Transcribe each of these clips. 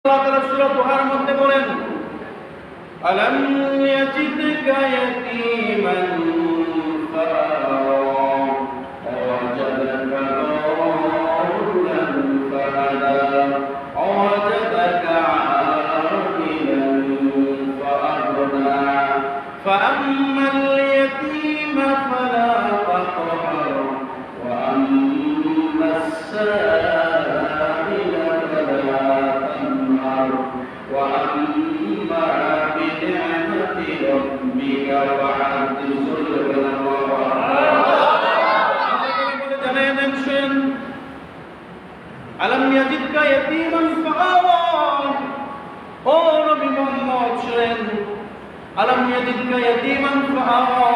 আল্লাহ তাআলা সূরা দুহার মধ্যে বলেন, আলাম ইয়াজিদকা ইয়াতীমান ফাআওয়া ওয়াজাদাকা দাল্লান ফাহাদা ওয়াজাদাকা আমিলান ফাআগনা ফাআম্মাল ইয়াতীমা ফালা তাকহার ওয়া আম্মাস সাইলা ফালা تنهر وأما بنعمة ربك فحدث ألم يجدك يتيما فآوى ও নবী মুহাম্মদ শুনেন আলম ইয়াজিদকা ইয়াতীমান ফাআওয়া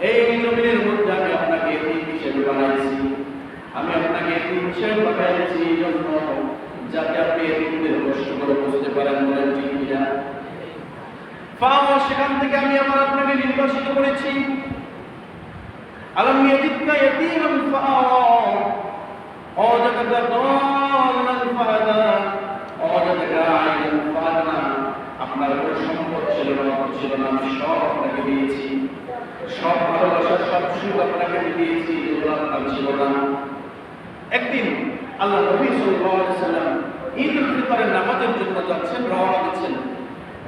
এই জমিনের মধ্যে আমি আপনাকে এতিম হিসেবে বানাইছি আমি আপনাকে এতিম হিসেবে বানাইছি এই জন্য যাতে আপনি এতিমদের কষ্ট করে বুঝতে পারেন বলেন ঠিক কিনা ফাআওয়া সেখান থেকে আমি আপনাকে নির্বাসিত করেছি আলম ইয়াজিদকা ইয়াতীমান ফাআওয়া ওয়াজাদাকা দাল্লান ফাহাদা ওয়াজাদাকা আইলান ফাহাদা আপনার কোনো সম্পদ ছিল না আমি সব আপনাকে দিয়েছি সব ভালোবাসা সব সুখ আপনাকে দিয়েছি যেগুলো আপনার ছিল না একদিন আল্লাহ নবী সাল্লাল্লাহু আলাইহি ওয়াসাল্লাম ঈদুল ফিতরের নামাজের জন্য যাচ্ছেন রওনা দিচ্ছেন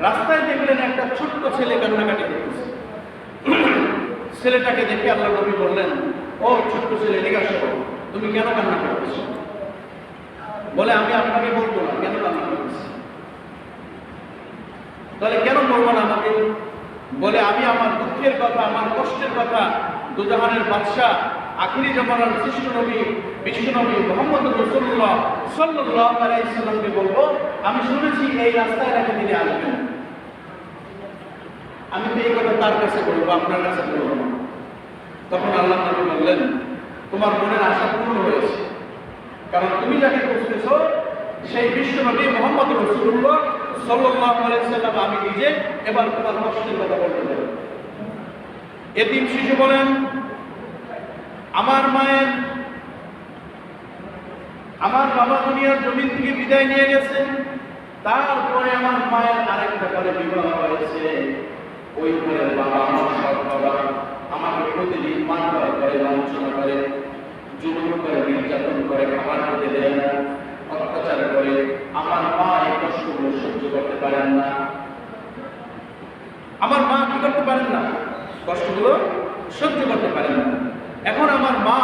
রাস্তায় দেখলেন একটা ছোট্ট ছেলে কান্নাকাটি করতেছে ছেলেটাকে দেখে আল্লাহ নবী বললেন ও ছোট্ট ছেলে এদিকে আসো তুমি কেন কান্না করতেছো বলে আমি আপনাকে বলবো না কেন কান্না করতেছি তাহলে কেন বলবো না আমাকে বলে আমি আমার দুঃখের কথা আমার কষ্টের কথা দুজাহানের বাদশাহ আখিরি জামানার শ্রেষ্ঠ নবী বিশ্ব নবী মুহাম্মদ রাসূলুল্লাহ সাল্লাল্লাহু আলাইহি সাল্লামকে বলবো আমি শুনেছি এই রাস্তায় নাকি তিনি আসবেন আমি তো এই কথা তার কাছে বলবো আপনার কাছে বলবো না তখন আল্লাহ নবী বললেন তোমার মনের আশা পূর্ণ হয়েছে কারণ তুমি যাকে খুঁজতেছো সেই বিশ্ব নবী মুহাম্মদ রাসূলুল্লাহ সাল্লাল্লাহু আলাইহি সাল্লাম আমি নিজে এবার তোমার কষ্টের কথা বলতে দেব এতিম শিশু বলেন আমার বাবা দুনিয়ার জমিন থেকে বিদায় নিয়ে গেছে তারপরে আমার মায়ের আরেকটা করে বিবাহ হয়েছে ওই ঘরের বাবা আমার সৎ বাবা আমাকে প্রতিদিন মারধর করে লাঞ্ছনা করে জুলুম করে নির্যাতন করে খাবার খেতে দেয় না অত্যাচার করে আমার মা এই কষ্টগুলো সহ্য করতে পারেন না আমার মা কি করতে পারেন না কষ্টগুলো সহ্য করতে পারেন না এখন আমার মা